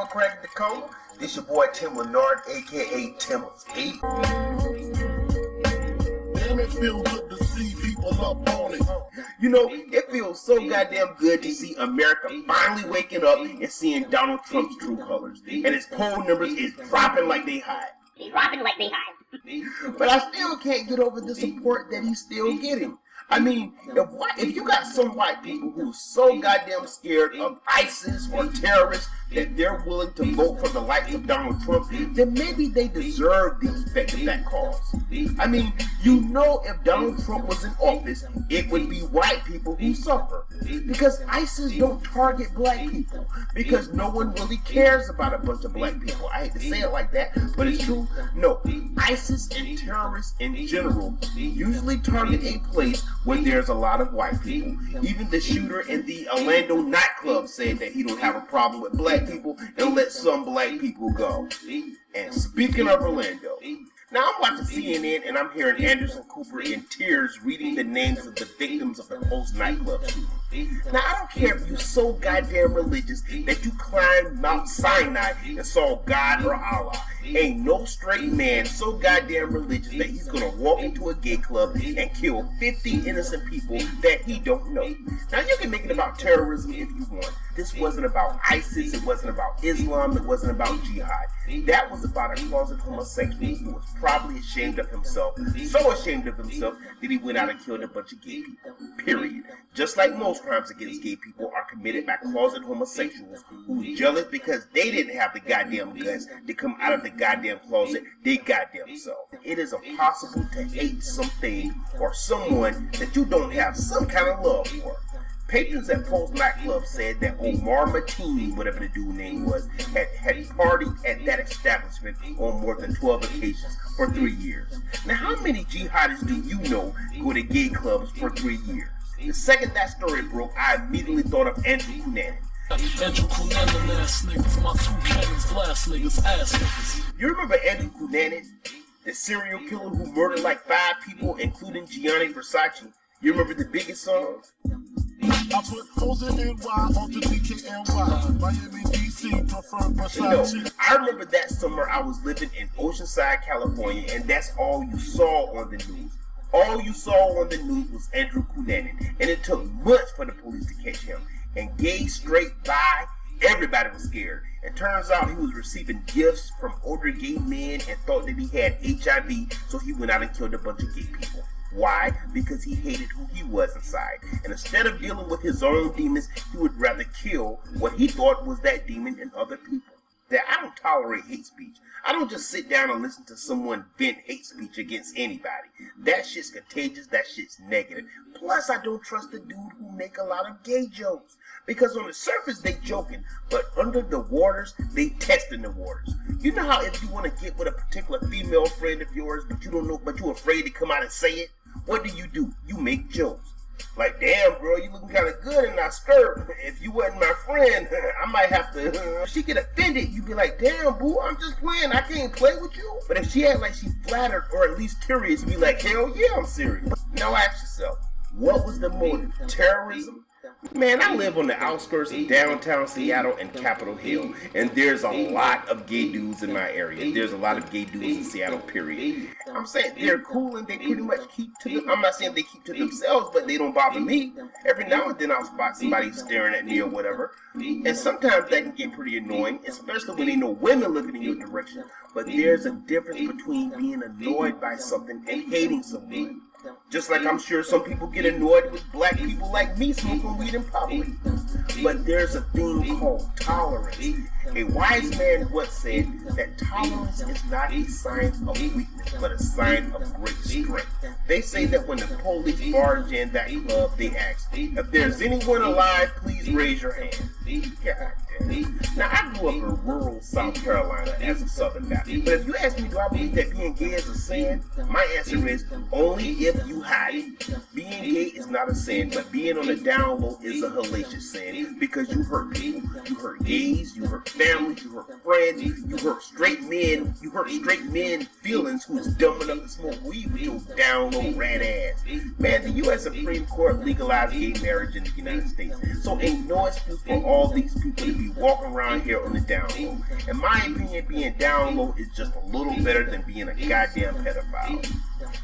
doing, Craig Dakota? This your boy Tim Leonard, aka Timmons. Damn, it feel good to see people up on it. You know, it feels so goddamn good to see America finally waking up and seeing Donald Trump's true colors. And his poll numbers is dropping like they hot. But I still can't get over the support that he's still getting. I mean, if you got some white people who's so goddamn scared of ISIS or terrorists that they're willing to vote for the likes of Donald Trump, then maybe they deserve the effect of that cause. I mean, you know, if Donald Trump was in office, it would be white people who suffer. Because ISIS don't target black people. Because no one really cares about a bunch of black people. I hate to say it like that, but it's true. No, ISIS and terrorists in general usually target a place where there's a lot of white people. Even the shooter in the Orlando nightclub said that he don't have a problem with black people and let some black people go. And speaking of Orlando, now I'm watching CNN and I'm hearing Anderson Cooper in tears reading the names of the victims of the Post nightclub shooting. Now I don't care if you're so goddamn religious that you climbed Mount Sinai and saw God or Allah. Ain't no straight man so goddamn religious that he's gonna walk into a gay club and kill 50 innocent people that he don't know. Now you can make it about terrorism if you want. This wasn't about ISIS, it wasn't about Islam, it wasn't about jihad. That was about a closet homosexual who was probably ashamed of himself, so ashamed of himself that he went out and killed a bunch of gay people. Period. Just like most crimes against gay people are committed by closet homosexuals who's jealous because they didn't have the goddamn guts to come out of the goddamn closet they goddamn self. It is impossible to hate something or someone that you don't have some kind of love for. Patrons at Post nightclub said that Omar Mateen, whatever the dude's name was, had partied at that establishment on more than 12 occasions for 3 years. Now, how many jihadists do you know go to gay clubs for 3 years? The second that story broke, I immediately thought of Andrew Cunanan. Andrew Cunanan ass niggas, my two cannons, blast niggas, ass niggas. You remember Andrew Cunanan, the serial killer who murdered like 5 people, including Gianni Versace? You remember the biggest songs? I put hoes in NY onto DKNY. Miami, DC, prefer Versace. You know, I remember that summer I was living in Oceanside, California, and that's all you saw on the news. All you saw on the news was Andrew Cunanan, and it took months for the police to catch him. And gay, straight, bi, everybody was scared. It turns out he was receiving gifts from older gay men and thought that he had HIV, so he went out and killed a bunch of gay people. Why? Because he hated who he was inside. And instead of dealing with his own demons, he would rather kill what he thought was that demon in other people. That I don't tolerate hate speech. I don't just sit down and listen to someone vent hate speech against anybody. That shit's contagious, that shit's negative. Plus, I don't trust the dude who make a lot of gay jokes. Because on the surface, they joking, but under the waters, they testing the waters. You know how if you want to get with a particular female friend of yours, but you don't know, but you're afraid to come out and say it? What do? You make jokes. Like, damn, bro, you looking kind of good in that skirt. If you wasn't my friend, I might have to. If she get offended, you be like, damn, boo, I'm just playing. I can't play with you. But if she act like she flattered or at least curious, you be like, hell yeah, I'm serious. Now ask yourself, what was the motive? Terrorism? Man, I live on the outskirts of downtown Seattle and Capitol Hill, and there's a lot of gay dudes in my area. There's a lot of gay dudes in Seattle, period. I'm saying they're cool and they pretty much keep to them. I'm not saying they keep to themselves, but they don't bother me. Every now and then I'll spot somebody staring at me or whatever. And sometimes that can get pretty annoying, especially when they know women looking in your direction. But there's a difference between being annoyed by something and hating someone. Just like I'm sure some people get annoyed with black people like me smoking weed in public. But there's a thing called tolerance. A wise man once said that tolerance is not a sign of weakness, but a sign of great strength. They say that when the police barge in that club, they ask, if there's anyone alive, please raise your hand. God damn. Now, I grew up in rural South Carolina as a Southern Baptist, but if you ask me, do I believe that being gay is a sin? My answer is only if you hide it. Being being gay is not a sin, but being on the down low is a hellacious sin because you hurt people. You hurt gays, you hurt families, you hurt friends, you hurt straight men, feelings who's dumb enough to smoke weed with your down low rat ass. Man, the U.S. Supreme Court legalized gay marriage in the United States, so ain't no excuse for all these people to be walking around here on the down low. In my opinion, being down low is just a little better than being a goddamn pedophile.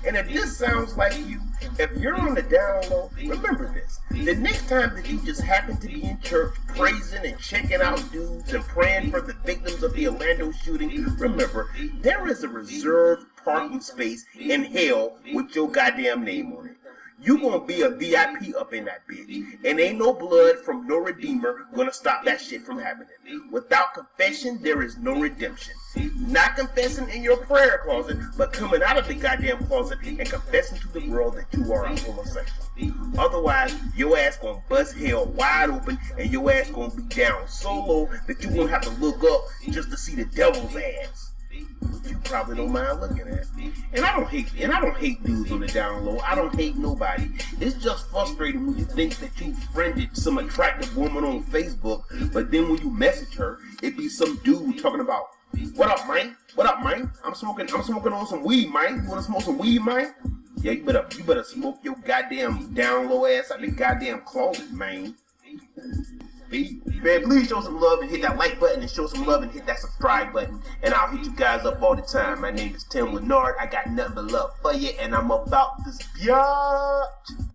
And if this sounds like you, if you're on the down low, remember this. The next time that you just happen to be in church praising and checking out dudes and praying for the victims of the Orlando shooting, remember, there is a reserved parking space in hell with your goddamn name on it. You gonna be a VIP up in that bitch. And ain't no blood from no redeemer gonna stop that shit from happening. Without confession, there is no redemption. Not confessing in your prayer closet, but coming out of the goddamn closet and confessing to the world that you are a homosexual. Otherwise, your ass gonna bust hell wide open and your ass gonna be down so low that you gonna have to look up just to see the devil's ass. You probably don't mind looking at. And I don't hate dudes on the down low. I don't hate nobody. It's just frustrating when you think that you friended some attractive woman on Facebook, but then when you message her, it be some dude talking about, "What up, man? What up, man? I'm smoking on some weed, man. You wanna smoke some weed, man? Yeah, you better smoke your goddamn down low ass out the goddamn closet, man." Man, please show some love and hit that like button and show some love and hit that subscribe button. And I'll hit you guys up all the time. My name is Tim Lennard. I got nothing but love for you and I'm about this biatch.